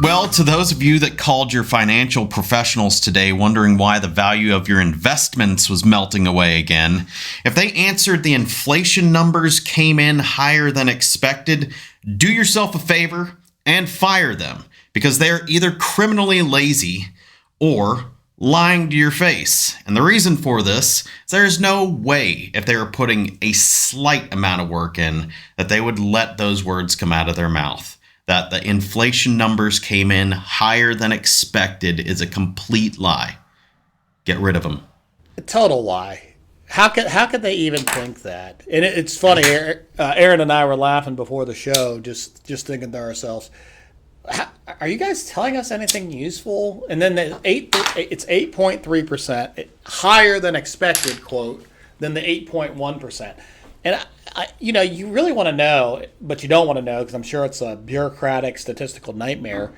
Well, to those of you that called your financial professionals today wondering why the value of your investments was melting away again, if they answered the inflation numbers came in higher than expected, do yourself a favor and fire them, because they're either criminally lazy or lying to your face. And the reason for this is there's no way, if they were putting a slight amount of work in, that they would let those words come out of their mouth. That the inflation numbers came in higher than expected is a complete lie. Get rid of them. A total lie. How could they even think that? And it's funny. Aaron and I were laughing before the show, just thinking to ourselves, are you guys telling us anything useful? And then it's 8.3%, higher than expected, quote, than the 8.1%. And you really want to know, but you don't want to know, because I'm sure it's a bureaucratic statistical nightmare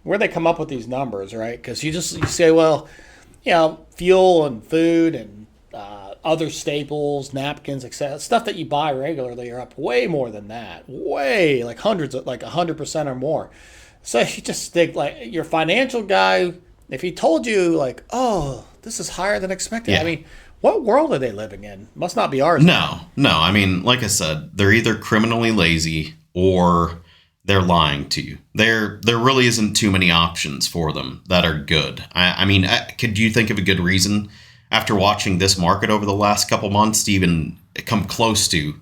where they come up with these numbers, right? Because you say, well, fuel and food and other staples, napkins, etc., stuff that you buy regularly are up way more than that, way like hundreds, like 100% or more. So you just think, like, your financial guy, if he told you, like, oh, this is higher than expected, yeah. I mean, what world are they living in? Must not be ours. No. I mean, like I said, they're either criminally lazy or they're lying to you. There really isn't too many options for them that are good. I mean, could you think of a good reason after watching this market over the last couple months to even come close to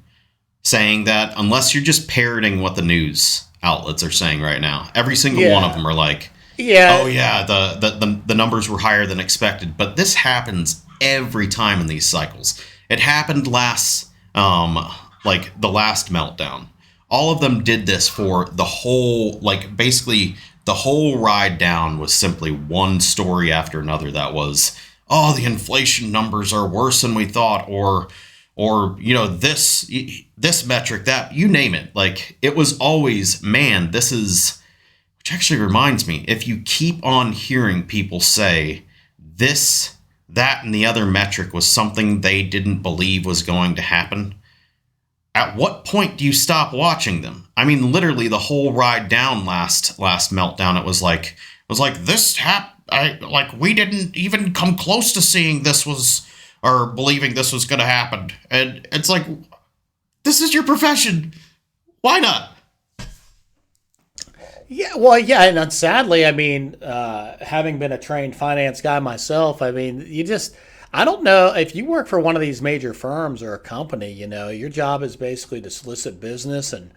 saying that, unless you're just parroting what the news outlets are saying right now? Every single one of them are like, oh yeah, the numbers were higher than expected. But this happens every time in these cycles. It happened last, like the last meltdown. All of them did this for the whole, like basically the whole ride down was simply one story after another that was, oh, the inflation numbers are worse than we thought, or this metric, that, you name it. Like, it was always, man, this is, which actually reminds me, if you keep on hearing people say this, that, and the other metric was something they didn't believe was going to happen, at what point do you stop watching them? I mean, literally the whole ride down last meltdown, it was like this we didn't even come close to seeing this was, or believing this was going to happen. And it's like, this is your profession. Why not? Yeah, well, yeah, and sadly, I mean, having been a trained finance guy myself, I mean, I don't know, if you work for one of these major firms or a company, your job is basically to solicit business, and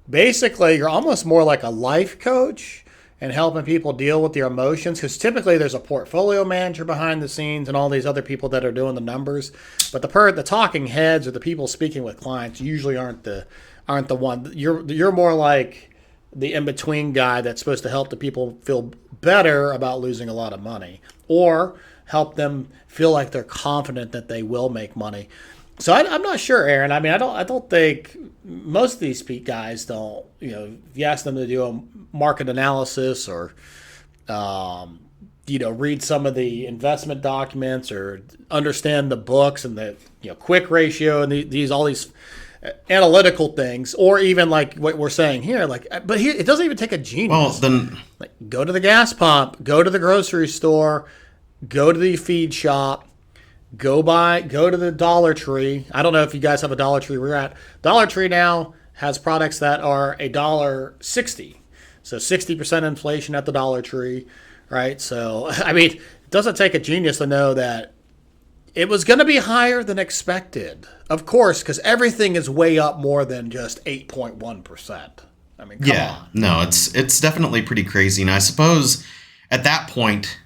basically you're almost more like a life coach and helping people deal with their emotions, because typically there's a portfolio manager behind the scenes and all these other people that are doing the numbers, but the talking heads or the people speaking with clients usually aren't the one. You're more like the in-between guy that's supposed to help the people feel better about losing a lot of money, or help them feel like they're confident that they will make money. So I'm not sure, Aaron. I mean, I don't think most of these guys don't. If you ask them to do a market analysis or, read some of the investment documents or understand the books and the quick ratio and all these analytical things, or even like what we're saying here, but here it doesn't even take a genius. Well, then, like, go to the gas pump, go to the grocery store, go to the feed shop, go to the Dollar Tree. I don't know if you guys have a Dollar Tree where you're at. Dollar Tree now has products that are $1.60, so 60% inflation at the Dollar Tree, right? So I mean, it doesn't take a genius to know that it was going to be higher than expected, of course, because everything is way up more than just 8.1%. I mean, come on. No, it's definitely pretty crazy. And I suppose at that point,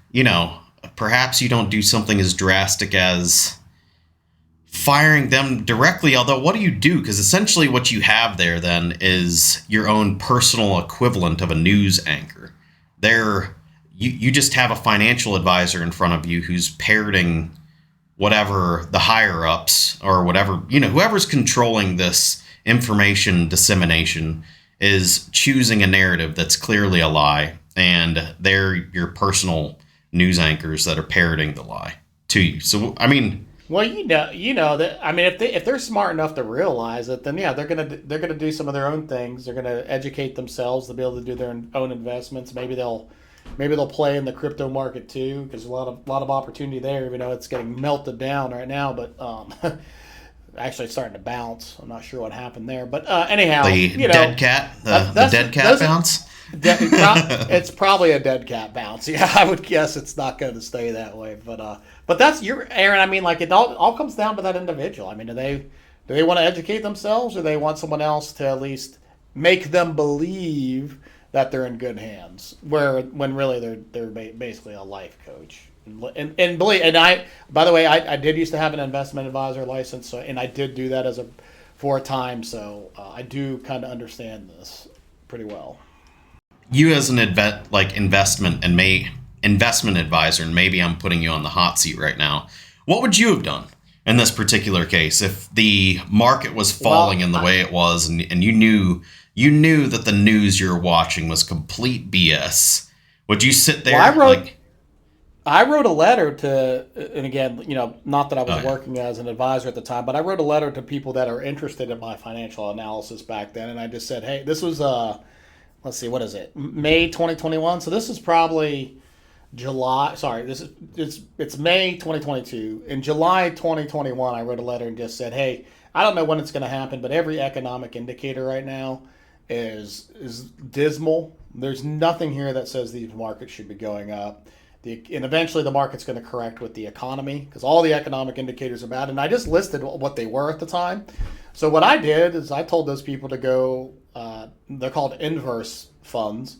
perhaps you don't do something as drastic as firing them directly. Although, what do you do? Because essentially what you have there then is your own personal equivalent of a news anchor. You just have a financial advisor in front of you who's parroting whatever the higher ups or whatever, whoever's controlling this information dissemination is choosing a narrative that's clearly a lie, and they're your personal news anchors that are parroting the lie to you. So, I mean, Well, you know that. I mean, if they're smart enough to realize it, then yeah, they're gonna do some of their own things. They're gonna educate themselves to be able to do their own investments. Maybe they'll play in the crypto market too, because a lot of opportunity there. Even though it's getting melted down right now, but actually it's starting to bounce. I'm not sure what happened there, but anyhow, The dead cat, the dead cat bounce. It's probably a dead cat bounce. Yeah, I would guess it's not going to stay that way. But that's your Aaron. I mean, like it all comes down to that individual. I mean, do they want to educate themselves, or they want someone else to at least make them believe that they're in good hands, when really they're basically a life coach. And believe, and I, by the way, I did used to have an investment advisor license, so, and I did do that for a time, so I do kind of understand this pretty well. You as an investment advisor, and maybe I'm putting you on the hot seat right now. What would you have done in this particular case if the market was falling in the way it was, and you knew that the news you're watching was complete BS? Would you sit there? Well, I wrote a letter to, and again, not that I was working as an advisor at the time, but I wrote a letter to people that are interested in my financial analysis back then, and I just said, hey, this was let's see, what is it? May 2021. So this is probably July. Sorry, it's May 2022. In July 2021, I wrote a letter and just said, hey, I don't know when it's going to happen, but every economic indicator right now is dismal. There's nothing here that says these markets should be going up. And eventually the market's going to correct with the economy, because all the economic indicators are bad. And I just listed what they were at the time. So what I did is I told those people to go, they're called inverse funds.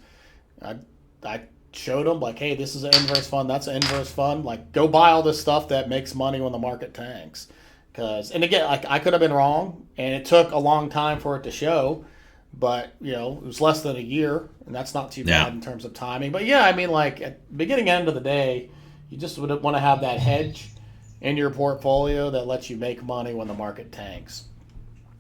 I showed them, like, hey, this is an inverse fund, that's an inverse fund. Like, go buy all this stuff that makes money when the market tanks. And again, I could have been wrong, and it took a long time for it to show. But, it was less than a year, and that's not too bad in terms of timing. But, yeah, I mean, like, at the beginning end of the day, you just would want to have that hedge in your portfolio that lets you make money when the market tanks.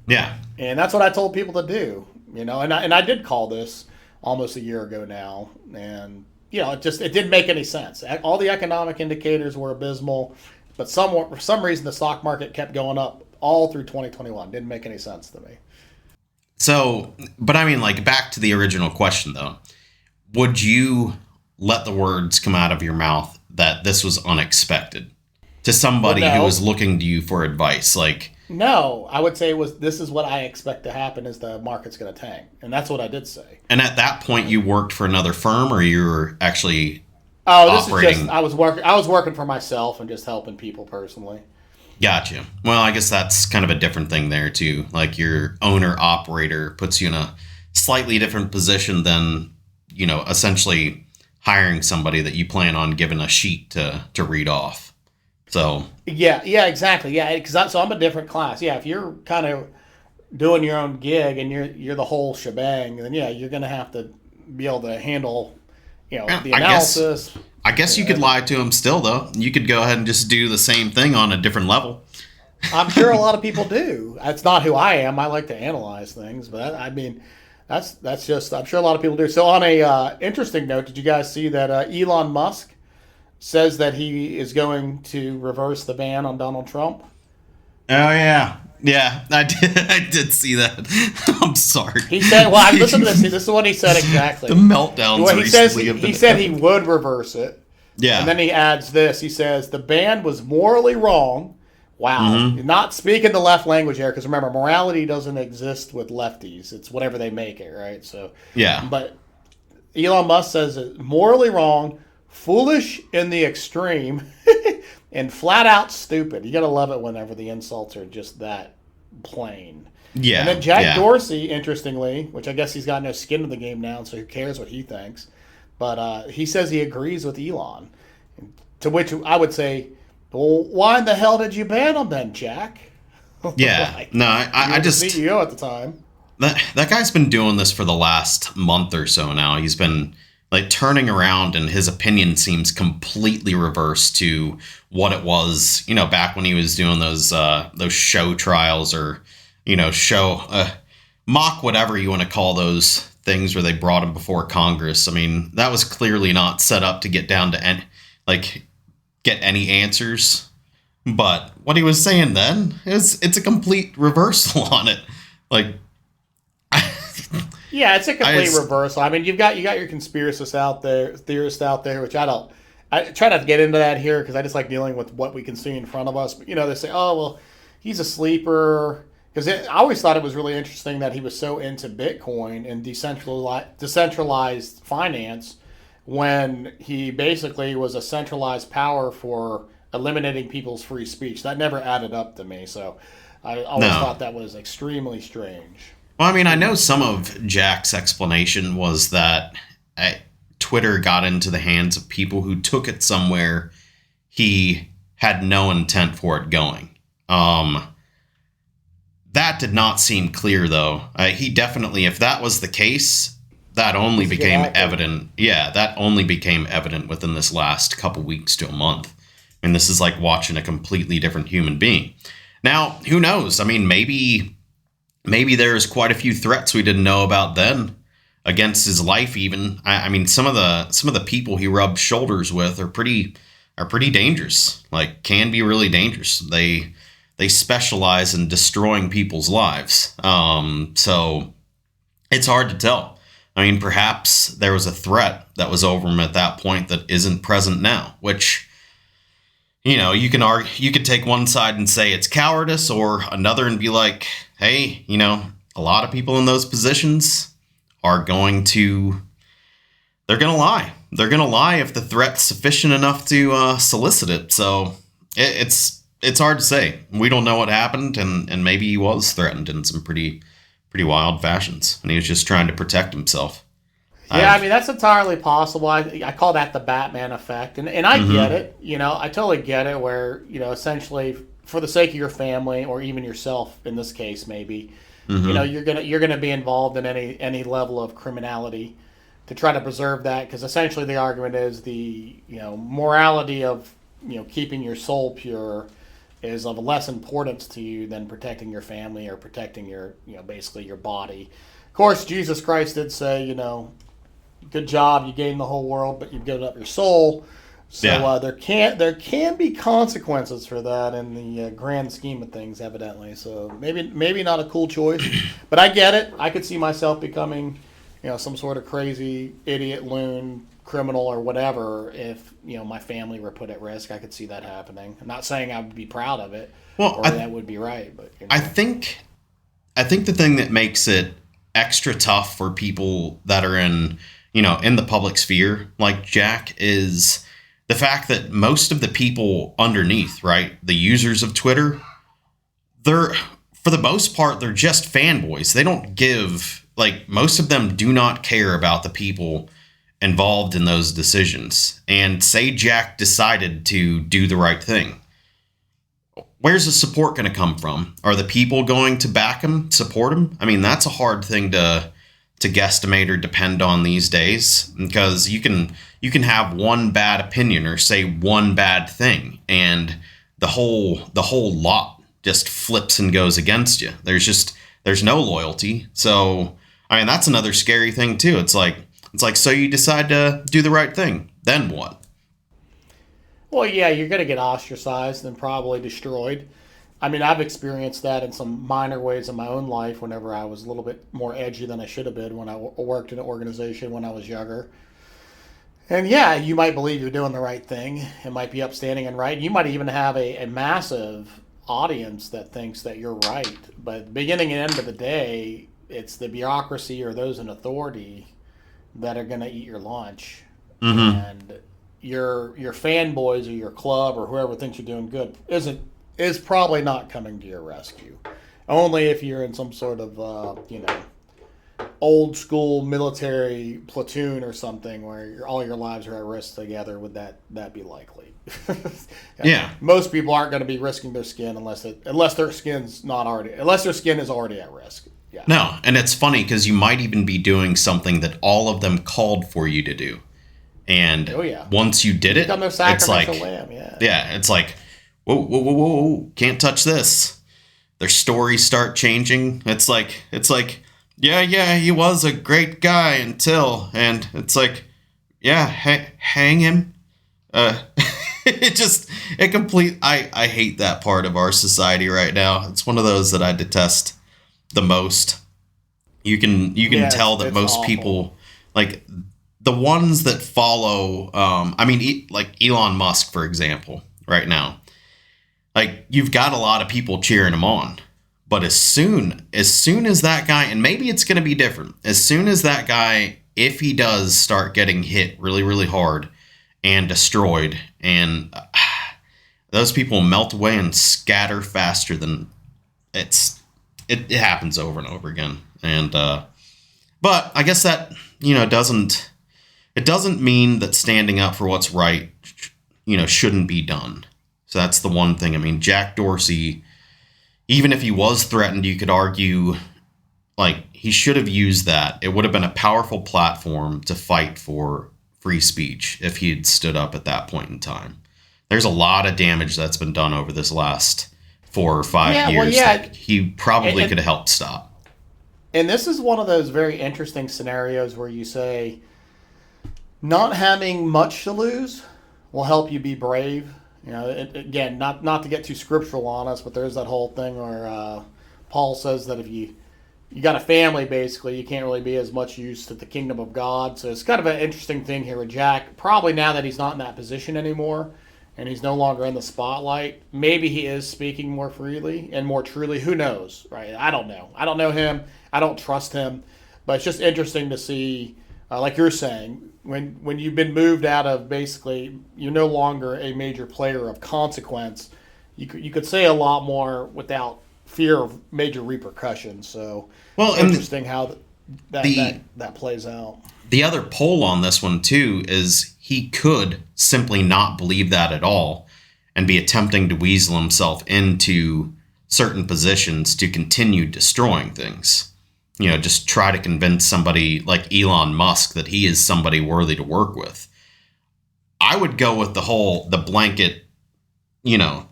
Yeah. And that's what I told people to do, and I did call this almost a year ago now. And, it didn't make any sense. All the economic indicators were abysmal, but for some reason the stock market kept going up all through 2021. Didn't make any sense to me. So, but I mean, like, back to the original question, though. Would you let the words come out of your mouth that this was unexpected to somebody who was looking to you for advice? Like, no, I would say this is what I expect to happen, is the market's going to tank. And that's what I did say. And at that point, you worked for another firm, or you were actually operating? This is just, I was working for myself and just helping people personally. Gotcha. Well, I guess that's kind of a different thing there, too. Like, your owner-operator puts you in a slightly different position than, essentially hiring somebody that you plan on giving a sheet to read off. So yeah, exactly. Yeah, because I'm a different class. Yeah, if you're kind of doing your own gig and you're the whole shebang, then yeah, you're going to have to be able to handle, the analysis. I guess you could lie to him still, though. You could go ahead and just do the same thing on a different level. I'm sure a lot of people do. That's not who I am. I like to analyze things, but I mean, that's just, I'm sure a lot of people do. So on a interesting note, did you guys see that Elon Musk says that he is going to reverse the ban on Donald Trump? Oh, yeah. Yeah, I did see that. I'm sorry. He said, well, listen to this. This is what he said exactly. The meltdowns he said he would reverse it. Yeah. And then he adds this. He says, the ban was morally wrong. Wow. Mm-hmm. Not speaking the left language here, because remember, morality doesn't exist with lefties. It's whatever they make it, right? So yeah. But Elon Musk says it's morally wrong, foolish in the extreme, and flat out stupid. You got to love it whenever the insults are just that plain. Yeah. And then Jack Dorsey, interestingly, which I guess he's got no skin in the game now, so who cares what he thinks. But he says he agrees with Elon. To which I would say, well, why in the hell did you ban him then, Jack? Yeah. Like, no, I just... CEO at the time. That guy's been doing this for the last month or so now. He's been turning around, and his opinion seems completely reversed to what it was, back when he was doing those show trials, or, mock whatever you want to call those things, where they brought him before Congress. I mean, that was clearly not set up to get down to get any answers. But what he was saying then is it's a complete reversal on it. Like, Yeah, it's a complete reversal. I mean, you got your conspiracists out there, theorists out there, which I don't. I try not to get into that here because I just like dealing with what we can see in front of us. But they say, "Oh, well, he's a sleeper." Because I always thought it was really interesting that he was so into Bitcoin and decentralized finance when he basically was a centralized power for eliminating people's free speech. That never added up to me. So I always no. thought that was extremely strange. Well, I mean, I know some of Jack's explanation was that Twitter got into the hands of people who took it somewhere he had no intent for it going. That did not seem clear, though. He definitely, if that was the case, that only became evident. Yeah, that only became evident within this last couple weeks to a month. And this is like watching a completely different human being. Now, who knows? I mean, maybe there's quite a few threats we didn't know about then against his life. Even I mean, some of the people he rubbed shoulders with are pretty dangerous. Like, can be really dangerous. They specialize in destroying people's lives. So it's hard to tell. I mean, perhaps there was a threat that was over him at that point that isn't present now, which, you can argue, you could take one side and say it's cowardice, or another and be like, hey, a lot of people in those positions are going to lie. They're going to lie if the threat's sufficient enough to solicit it. So it's hard to say. We don't know what happened, and maybe he was threatened in some pretty wild fashions, and he was just trying to protect himself. Yeah, I mean, that's entirely possible. I call that the Batman effect, and I get it. I totally get it. Where essentially, for the sake of your family or even yourself, in this case, maybe, you're gonna be involved in any level of criminality to try to preserve that, because essentially the argument is the morality of keeping your soul pure is of less importance to you than protecting your family or protecting your basically your body. Of course, Jesus Christ did say, good job, you gained the whole world, but you've given up your soul. So there can be consequences for that in the grand scheme of things, evidently. So maybe not a cool choice, but I get it. I could see myself becoming, some sort of crazy idiot, loon, criminal, or whatever if my family were put at risk. I could see that happening. I'm not saying I would be proud of it, or that would be right, but I think the thing that makes it extra tough for people that are in the public sphere like Jack is the fact that most of the people underneath, right, the users of Twitter, they're, for the most part, they're just fanboys. They don't give, most of them do not care about the people involved in those decisions. And say Jack decided to do the right thing. Where's the support going to come from? Are the people going to back him, support him? I mean, that's a hard thing to guesstimate or depend on these days, because you can have one bad opinion or say one bad thing, and the whole lot just flips and goes against you. There's no loyalty. So I mean, that's another scary thing too. It's like, so you decide to do the right thing, then what? Well, yeah, you're going to get ostracized and probably destroyed. I mean, I've experienced that in some minor ways in my own life whenever I was a little bit more edgy than I should have been when I worked in an organization when I was younger. And yeah, you might believe you're doing the right thing. It might be upstanding and right. You might even have a massive audience that thinks that you're right. But at the beginning and end of the day, it's the bureaucracy or those in authority that are going to eat your lunch. Mm-hmm. And your fanboys or your club or whoever thinks you're doing good is probably not coming to your rescue. Only if you're in some sort of old school military platoon or something where all your lives are at risk together. Would that be likely? Yeah. Most people aren't going to be risking their skin unless their skin is already at risk. Yeah. No, and it's funny because you might even be doing something that all of them called for you to do. And once you did it, it's like, lamb, it's like, whoa, can't touch this. Their stories start changing. It's like, yeah, he was a great guy until, and it's like, yeah, hang him. I hate that part of our society right now. It's one of those that I detest the most. You can tell that most awful. people, like the ones that follow, like Elon Musk, for example, right now, like you've got a lot of people cheering him on. But as soon as that guy, and maybe it's going to be different, as soon as that guy, if he does start getting hit really, really hard and destroyed, and those people melt away and scatter faster than it happens over and over again. And but I guess that doesn't mean that standing up for what's right shouldn't be done. So that's the one thing. I mean, Jack Dorsey, even if he was threatened, you could argue like he should have used that. It would have been a powerful platform to fight for free speech if he had stood up at that point in time. There's a lot of damage that's been done over this last 4 or 5 years that he probably could have helped stop. And this is one of those very interesting scenarios where you say not having much to lose will help you be brave. Again, not to get too scriptural on us, but there's that whole thing where Paul says that if you got a family, basically, you can't really be as much use to the kingdom of God. So it's kind of an interesting thing here with Jack. Probably now that he's not in that position anymore and he's no longer in the spotlight, maybe he is speaking more freely and more truly. Who knows, right? I don't know. I don't know him. I don't trust him. But it's just interesting to see, like you're saying, when you've been moved out of basically, you're no longer a major player of consequence, you could say a lot more without fear of major repercussions. So interesting how that plays out. The other poll on this one too is he could simply not believe that at all and be attempting to weasel himself into certain positions to continue destroying things. Just try to convince somebody like Elon Musk that he is somebody worthy to work with. I would go with the blanket,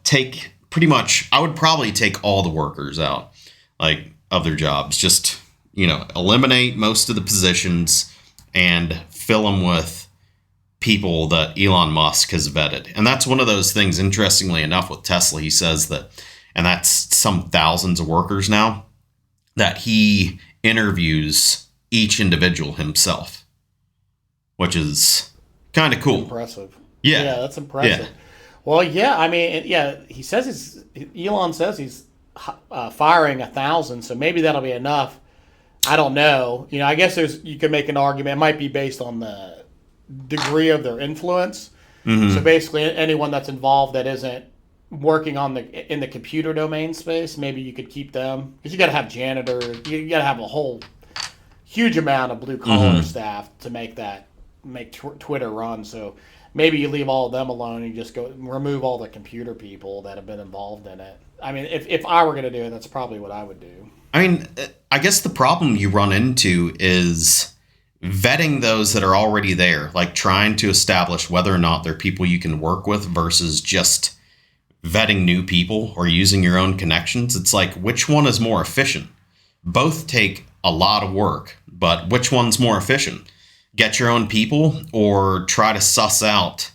take pretty much, I would probably take all the workers out, like, of their jobs. Just, eliminate most of the positions and fill them with people that Elon Musk has vetted. And that's one of those things, interestingly enough, with Tesla. He says that, and that's some thousands of workers now, that he interviews each individual himself, which is kind of cool. Impressive. Yeah, that's impressive. Yeah. Well, yeah, I mean, he says Elon says he's firing 1,000, so maybe that'll be enough. I don't know. I guess you could make an argument. It might be based on the degree of their influence. Mm-hmm. So basically, anyone that's involved that isn't working in the computer domain space, maybe you could keep them, because you got to have janitors, you got to have a whole huge amount of blue collar staff to make Twitter run. So maybe you leave all of them alone and you just go remove all the computer people that have been involved in it. I mean, if I were going to do it, that's probably what I would do. I mean, I guess the problem you run into is vetting those that are already there, like trying to establish whether or not they're people you can work with versus just vetting new people or using your own connections. It's like, which one is more efficient? Both take a lot of work, but which one's more efficient? Get your own people or try to suss out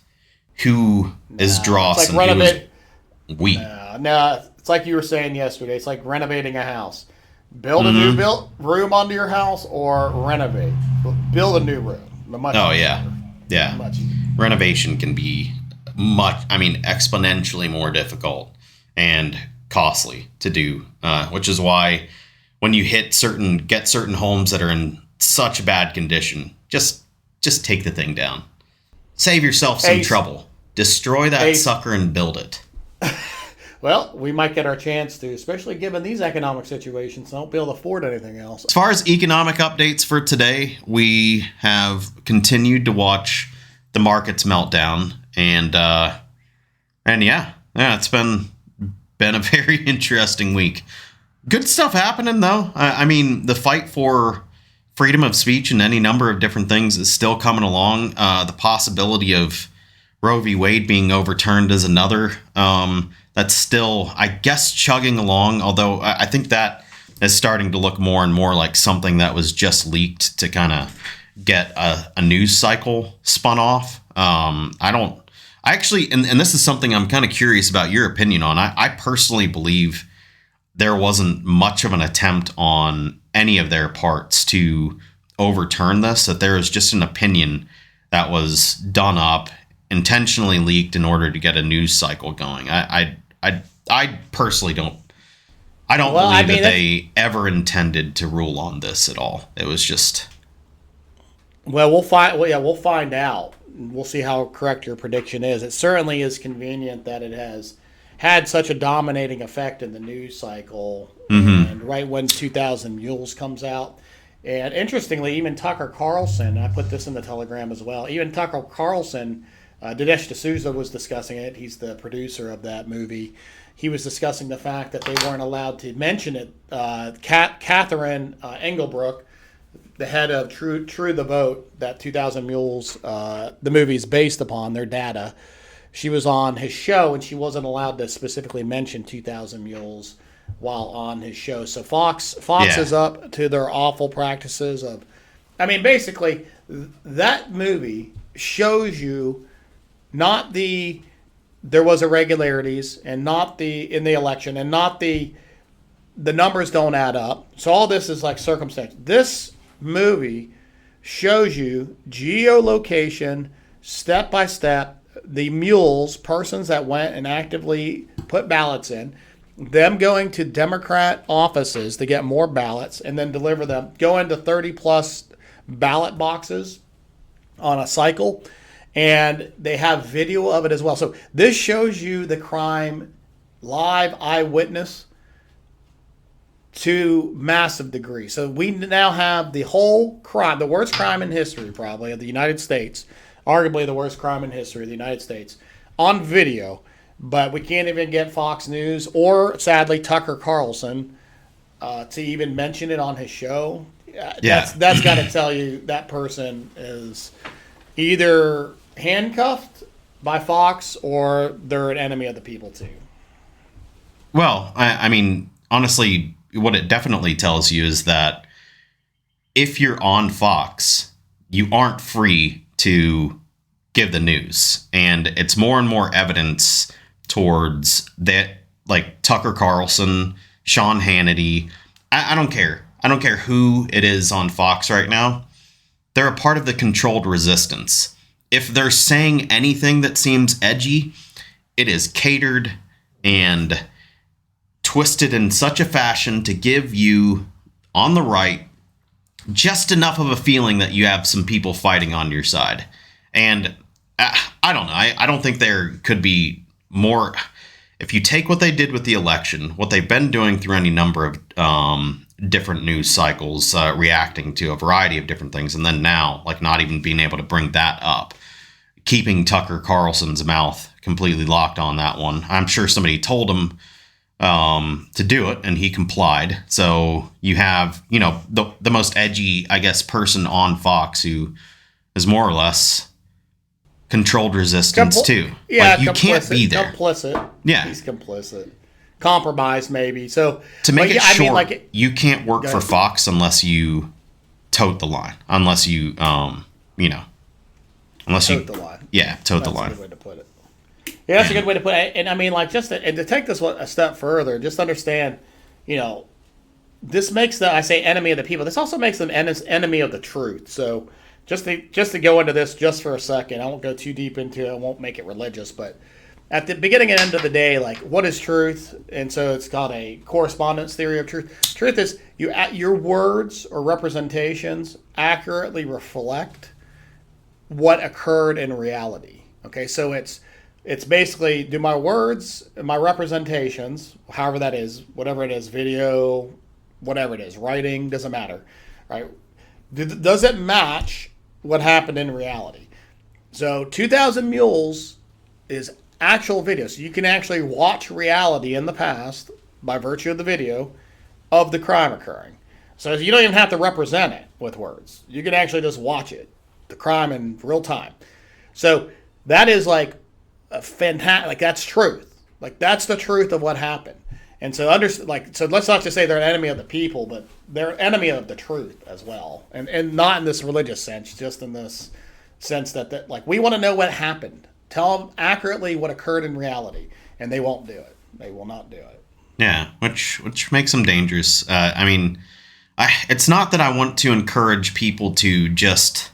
who is dross and who is weak? No, it's like you were saying yesterday. It's like renovating a house. Build a new room onto your house or renovate. Build a new room. Yeah. Much easier. Renovation can be exponentially more difficult and costly to do, which is why when you get certain homes that are in such bad condition, just take the thing down. Save yourself some trouble. Destroy that sucker and build it. Well, we might get our chance to, especially given these economic situations. I won't be able to afford anything else. As far as economic updates for today, we have continued to watch the markets melt down, and it's been a very interesting week. Good stuff happening though. I mean, the fight for freedom of speech and any number of different things is still coming along. The possibility of Roe v. Wade being overturned is another. That's still, I guess, chugging along, although I think that is starting to look more and more like something that was just leaked to kind of get a news cycle spun off. I I actually, and this is something I'm kind of curious about your opinion on. I personally believe there wasn't much of an attempt on any of their parts to overturn this, that there was just an opinion that was done up, intentionally leaked in order to get a news cycle going. I personally don't. I don't believe that they ever intended to rule on this at all. It was just. Well, we'll find. Well, yeah, we'll find out. We'll see how correct your prediction is. It certainly is convenient that it has had such a dominating effect in the news cycle, and right when 2000 Mules comes out. And interestingly, even Tucker Carlson, I put this in the Telegram as well, even Tucker Carlson, Dinesh D'Souza was discussing it. He's the producer of that movie. He was discussing the fact that they weren't allowed to mention it. Catherine Engelbrook, the head of True the Vote, that 2000 Mules, the movie is based upon, their data, she was on his show, and she wasn't allowed to specifically mention 2000 Mules while on his show. So Fox is up to their awful practices of, I mean, basically, that movie shows you not there was irregularities and not in the election, and not the numbers don't add up. So all this is like circumstance. This movie shows you geolocation, step by step, the mules, persons that went and actively put ballots in, them going to Democrat offices to get more ballots and then deliver them, go into 30 plus ballot boxes on a cycle, and they have video of it as well. So this shows you the crime, live eyewitness, to massive degree. So we now have the whole crime, the worst crime in history probably of the United States, arguably the worst crime in history of the United States, on video. But we can't even get Fox News or, sadly, Tucker Carlson to even mention it on his show. That's got to tell you that person is either handcuffed by Fox or they're an enemy of the people too. Well, I mean, honestly, what it definitely tells you is that if you're on Fox, you aren't free to give the news. And it's more and more evidence towards that, like Tucker Carlson, Sean Hannity. I don't care. I don't care who it is on Fox right now. They're a part of the controlled resistance. If they're saying anything that seems edgy, it is catered and twisted in such a fashion to give you, on the right, just enough of a feeling that you have some people fighting on your side. And I don't know. I don't think there could be more. If you take what they did with the election, what they've been doing through any number of different news cycles, reacting to a variety of different things, and then now, like, not even being able to bring that up, keeping Tucker Carlson's mouth completely locked on that one. I'm sure somebody told him to do it, and he complied. So you have, the most edgy, I guess, person on Fox who is more or less controlled resistance too. Yeah, like, you can't be there. Complicit. Yeah, he's complicit. Compromised, maybe. So to make it short, you can't work for Fox unless you tote the line. Unless you, unless tote the line. Yeah, tote the line. That's a good way to put it. Yeah, that's a good way to put it. And I mean, like, to take this a step further, just understand, this makes them, I say, enemy of the people. This also makes them enemy of the truth. So just to go into this just for a second, I won't go too deep into it. I won't make it religious, but at the beginning and end of the day, like, what is truth? And so it's called a correspondence theory of truth. Truth is your words or representations accurately reflect what occurred in reality. Okay, so it's basically, do my words, my representations, however that is, whatever it is, video, whatever it is, writing, doesn't matter, right? Does it match what happened in reality? So 2000 Mules is actual video. So you can actually watch reality in the past by virtue of the video of the crime occurring. So you don't even have to represent it with words. You can actually just watch it, the crime in real time. So that is like a fantastic, like, that's truth. Like, that's the truth of what happened. And so so let's not just say they're an enemy of the people, but they're an enemy of the truth as well. And not in this religious sense, just in this sense that like, we want to know what happened Tell them accurately what occurred in reality, and they won't do it. They will not do it. Yeah, which makes them dangerous. I mean, it's not that I want to encourage people to just,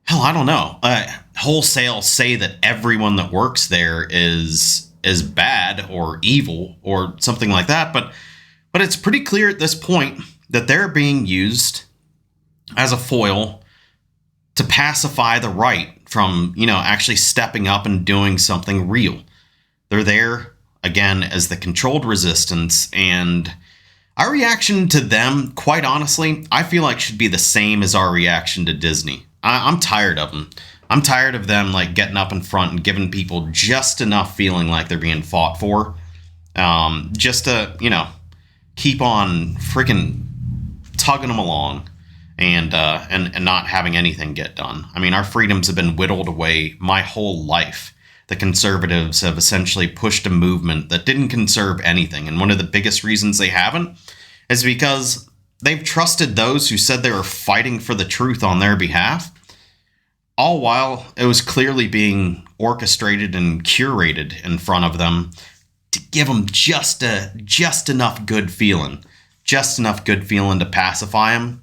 hell, I don't know, wholesale say that everyone that works there is bad or evil or something like that. But it's pretty clear at this point that they're being used as a foil to pacify the right from, actually stepping up and doing something real. They're there, again, as the controlled resistance, and our reaction to them, quite honestly, I feel like should be the same as our reaction to Disney. I'm tired of them. I'm tired of them, like, getting up in front and giving people just enough feeling like they're being fought for, just to, keep on freaking tugging them along. And not having anything get done. I mean, our freedoms have been whittled away my whole life. The conservatives have essentially pushed a movement that didn't conserve anything. And one of the biggest reasons they haven't is because they've trusted those who said they were fighting for the truth on their behalf, all while it was clearly being orchestrated and curated in front of them to give them just enough good feeling to pacify them.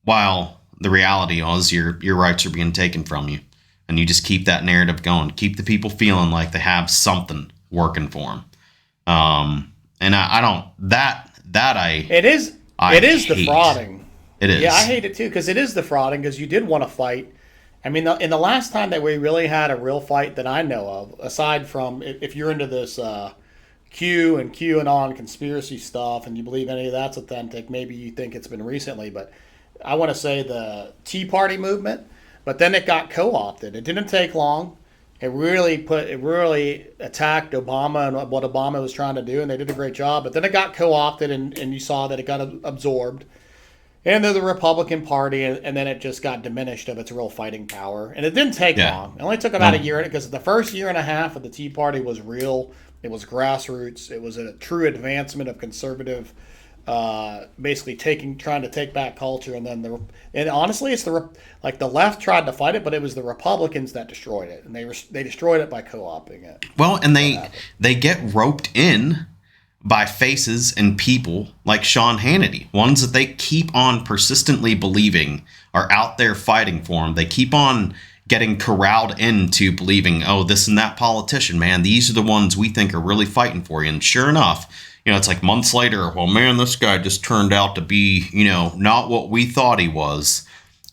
While the reality is your rights are being taken from you. And you just keep that narrative going. Keep the people feeling like they have something working for them. And I don't, It is the frauding. It is. Yeah, I hate it too, because it is the frauding, because you did want to fight. I mean, in the last time that we really had a real fight that I know of, aside from if you're into this Q and QAnon conspiracy stuff and you believe any of that's authentic, maybe you think it's been recently, but I want to say the Tea Party movement, but then it got co-opted. It didn't take long. It really attacked Obama and what Obama was trying to do, and they did a great job. But then it got co-opted, and you saw that it got absorbed into the Republican Party, and then it just got diminished of its real fighting power. And it didn't take long. It only took about a year, because the first year and a half of the Tea Party was real. It was grassroots. It was a true advancement of conservative. Basically trying to take back culture, and then honestly, it's the left tried to fight it, but it was the Republicans that destroyed it, and they destroyed it by co-opting it. Well, and they get roped in by faces and people like Sean Hannity, ones that they keep on persistently believing are out there fighting for them. They keep on getting corralled into believing, oh, this and that politician, man, these are the ones we think are really fighting for you. And sure enough, it's like months later, well, man, this guy just turned out to be, not what we thought he was.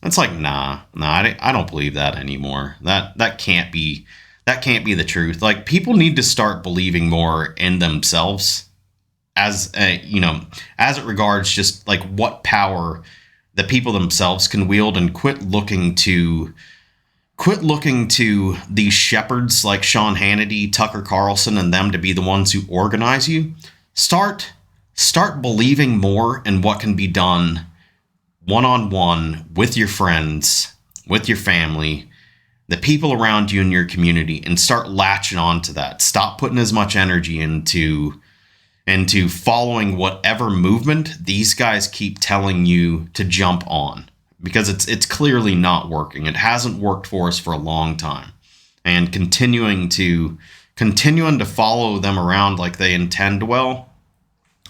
It's like, nah, I don't believe that anymore. That can't be the truth. Like, people need to start believing more in themselves as it regards just like what power the people themselves can wield, and quit looking to these shepherds like Sean Hannity, Tucker Carlson, and them to be the ones who organize you. Start believing more in what can be done one-on-one with your friends, with your family, the people around you in your community, and start latching on to that. Stop putting as much energy into following whatever movement these guys keep telling you to jump on, because it's clearly not working. It hasn't worked for us for a long time. And continuing to follow them around like they intend well,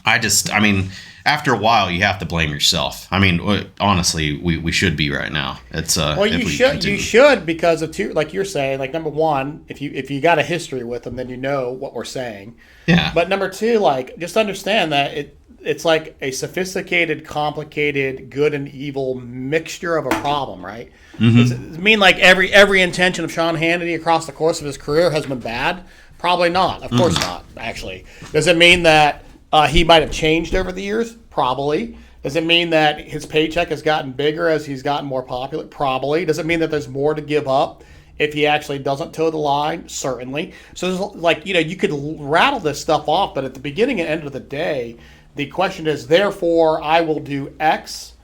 after a while, you have to blame yourself. I mean, honestly, we should be right now. It's you should, because of two, like you're saying, like, number one, if you got a history with them, then you know what we're saying. Yeah. But number two, like, just understand that it's like a sophisticated, complicated, good and evil mixture of a problem, right? Mm-hmm. Does it mean like every intention of Sean Hannity across the course of his career has been bad? Probably not. Of course not, actually. Does it mean that he might have changed over the years? Probably. Does it mean that his paycheck has gotten bigger as he's gotten more popular? Probably. Does it mean that there's more to give up if he actually doesn't toe the line? Certainly. So there's, like, you could rattle this stuff off, but at the beginning and end of the day, the question is, therefore, I will do X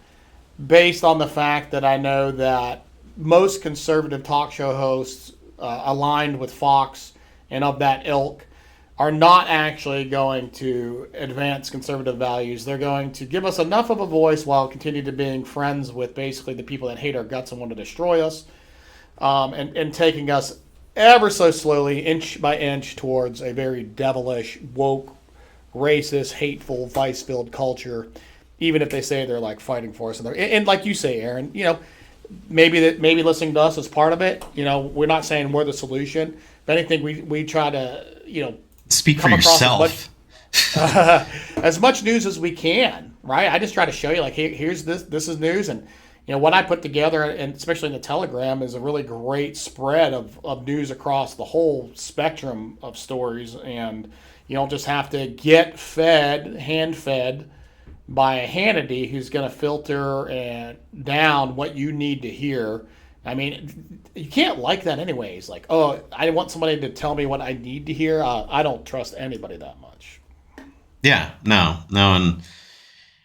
based on the fact that I know that most conservative talk show hosts aligned with Fox and of that ilk are not actually going to advance conservative values. They're going to give us enough of a voice while continuing to being friends with basically the people that hate our guts and want to destroy us, and taking us ever so slowly, inch by inch, towards a very devilish, woke, racist, hateful, vice-filled culture. Even if they say they're like fighting for us, and like you say, Aaron, maybe listening to us is part of it. We're not saying we're the solution. If anything, we try to Speak for come across yourself. as much news as we can. Right? I just try to show you like here's this is news, and what I put together, and especially in the Telegram, is a really great spread of news across the whole spectrum of stories, and you don't just have to get hand fed by a Hannity who's going to filter and down what you need to hear. I mean, you can't like that anyways. Like, oh, I want somebody to tell me what I need to hear. I don't trust anybody that much. Yeah, no,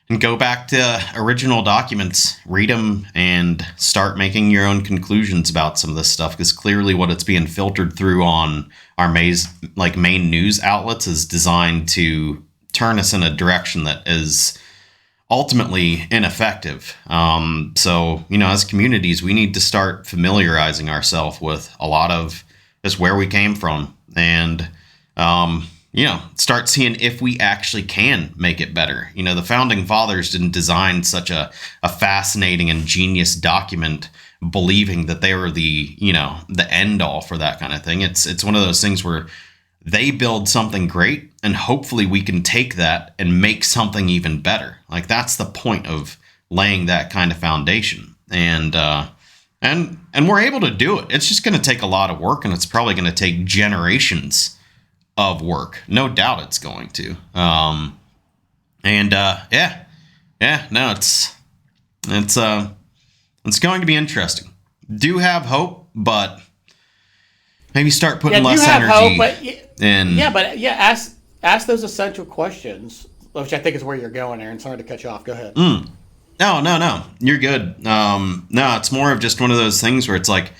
and go back to original documents, read them, and start making your own conclusions about some of this stuff. Because clearly, what it's being filtered through on our main news outlets is designed to turn us in a direction that is ultimately ineffective. So, as communities, we need to start familiarizing ourselves with a lot of just where we came from, and start seeing if we actually can make it better. The founding fathers didn't design such a fascinating and genius document believing that they were the end all for that kind of thing. It's one of those things where they build something great, and hopefully we can take that and make something even better. Like, that's the point of laying that kind of foundation. And we're able to do it. It's just going to take a lot of work, and it's probably going to take generations of work. No doubt it's going to. It's going to be interesting. Do have hope, but maybe start putting less energy in. Yeah, but ask those essential questions, which I think is where you're going, Aaron. Sorry to cut you off. Go ahead. No. You're good. No, it's more of just one of those things where it's like,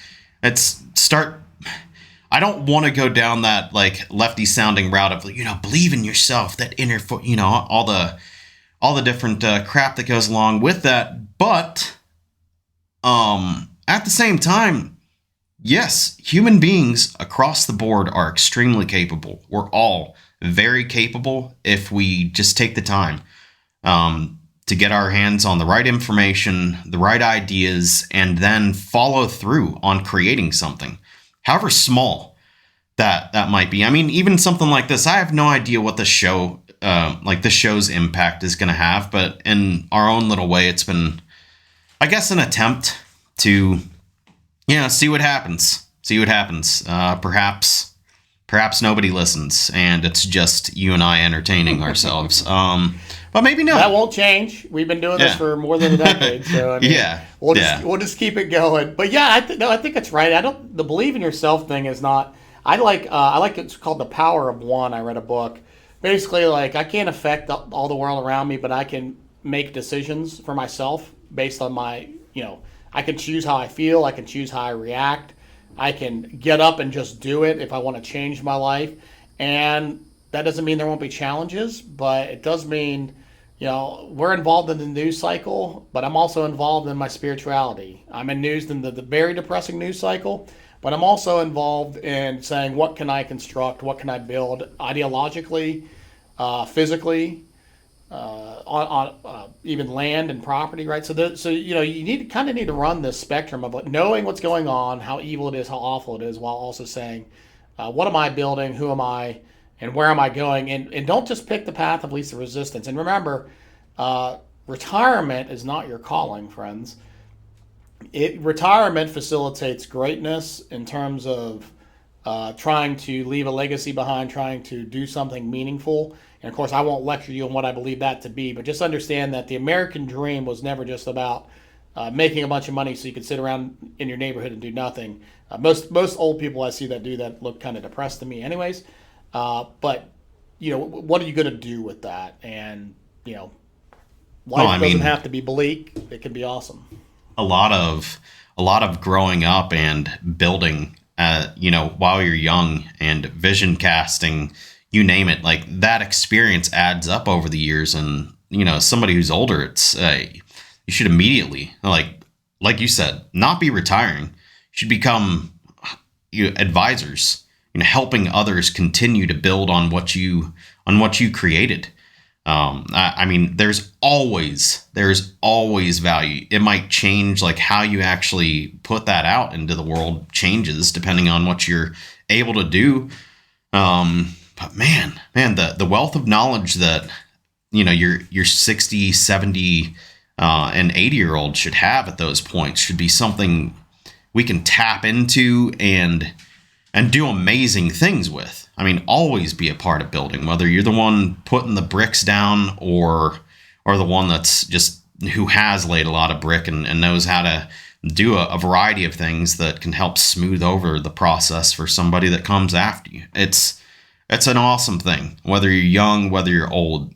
I don't want to go down that like lefty sounding route of believe in yourself, that inner foot, all the different crap that goes along with that. But at the same time, yes, human beings across the board are extremely capable. We're all very capable if we just take the time to get our hands on the right information, the right ideas, and then follow through on creating something, however small that might be. I mean, even something like this, I have no idea what the show's impact is going to have, but in our own little way, it's been, I guess, an attempt to see what happens. Perhaps nobody listens, and it's just you and I entertaining ourselves. But maybe no. That won't change. We've been doing this for more than a decade, so we'll just keep it going. But yeah, I think it's right. The believe in yourself thing is not. I like it's called The Power of One. I read a book. Basically, like, I can't affect all the world around me, but I can make decisions for myself based on my I can choose how I feel. I can choose how I react. I can get up and just do it if I want to change my life. And that doesn't mean there won't be challenges, but it does mean, we're involved in the news cycle, but I'm also involved in my spirituality. I'm in the very depressing news cycle, but I'm also involved in saying, what can I construct? What can I build ideologically, physically, on even land and property, right? So you need to run this spectrum of knowing what's going on, how evil it is, how awful it is, while also saying, what am I building, who am I, and where am I going? And don't just pick the path of least resistance. And remember, retirement is not your calling, friends. Retirement facilitates greatness in terms of trying to leave a legacy behind, trying to do something meaningful. And of course, I won't lecture you on what I believe that to be, but just understand that the American dream was never just about making a bunch of money so you could sit around in your neighborhood and do nothing. Most old people I see that do that look kind of depressed to me anyways. But, what are you going to do with that? And, life doesn't have to be bleak. It can be awesome. A lot of growing up and building, while you're young, and vision casting, you name it, like, that experience adds up over the years. And, somebody who's older, it's, you should immediately, like you said, not be retiring. You should become advisors, helping others continue to build on what you created. I mean, there's always value. It might change, like how you actually put that out into the world changes depending on what you're able to do. But man, the wealth of knowledge that, your 60, 70, and 80-year-old should have at those points should be something we can tap into and do amazing things with. I mean, always be a part of building, whether you're the one putting the bricks down or the one that's just who has laid a lot of brick and knows how to do a variety of things that can help smooth over the process for somebody that comes after you. It's an awesome thing, whether you're young, whether you're old.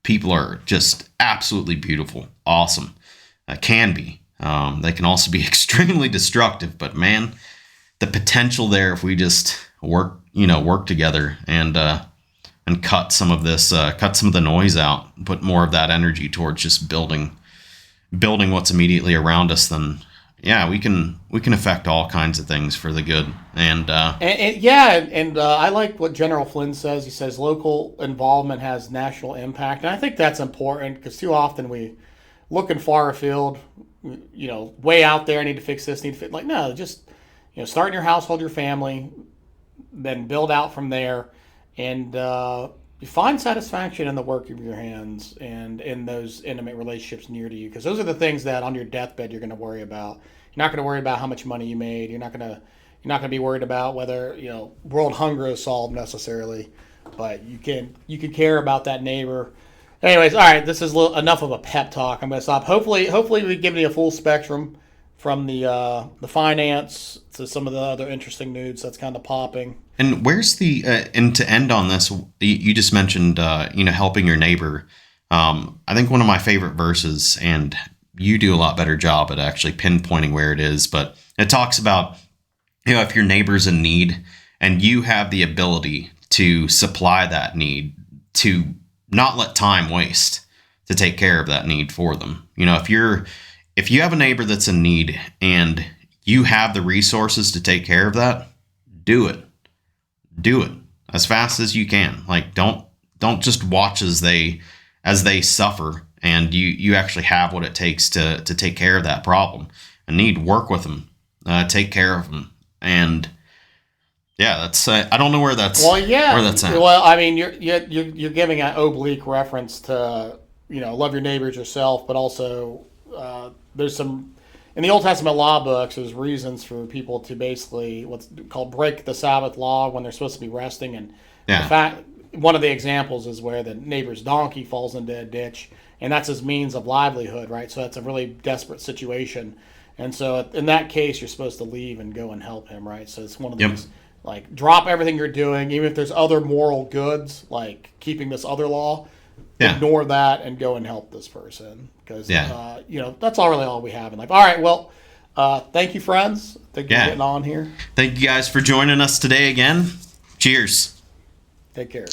People are just absolutely beautiful, awesome. Can be. They can also be extremely destructive, but man, the potential there, if we just work together and cut some of the noise out, put more of that energy towards just building what's immediately around us, then yeah, we can affect all kinds of things for the good. And I like what General Flynn says. He says local involvement has national impact, and I think that's important because too often we looking far afield, way out there. I need to fix this. Need to fix. Like no, just start in your household, your family, then build out from there, and you find satisfaction in the work of your hands and in those intimate relationships near to you, because those are the things that on your deathbed you're going to worry about. You're not going to worry about how much money you made. You're not going to be worried about whether world hunger is solved necessarily, but you can care about that neighbor. Anyways, all right, this is enough of a pep talk. I'm going to stop. Hopefully we've given you a full spectrum from the finance to some of the other interesting news that's kind of popping. And where's the and to end on this, you just mentioned helping your neighbor. I think one of my favorite verses, and you do a lot better job at actually pinpointing where it is, but it talks about if your neighbor's in need and you have the ability to supply that need, to not let time waste to take care of that need for them. If you have a neighbor that's in need and you have the resources to take care of that, do it. Do it as fast as you can. Like don't just watch as they suffer, and you actually have what it takes to take care of that problem. And need work with them, take care of them, and yeah, that's I don't know where that's where that's at. Well, I mean, you're giving an oblique reference to love your neighbors yourself, but also there's some in the Old Testament law books. There's reasons for people to basically what's called break the Sabbath law when they're supposed to be resting, and yeah. In fact, one of the examples is where the neighbor's donkey falls into a ditch, and that's his means of livelihood, right? So that's a really desperate situation, and so in that case, you're supposed to leave and go and help him, right? So it's one of these. Like, drop everything you're doing, even if there's other moral goods, like keeping this other law, ignore that and go and help this person. Because, that's all we have in life. All right, well, thank you, friends. Thank you for getting on here. Thank you guys for joining us today again. Cheers. Take care.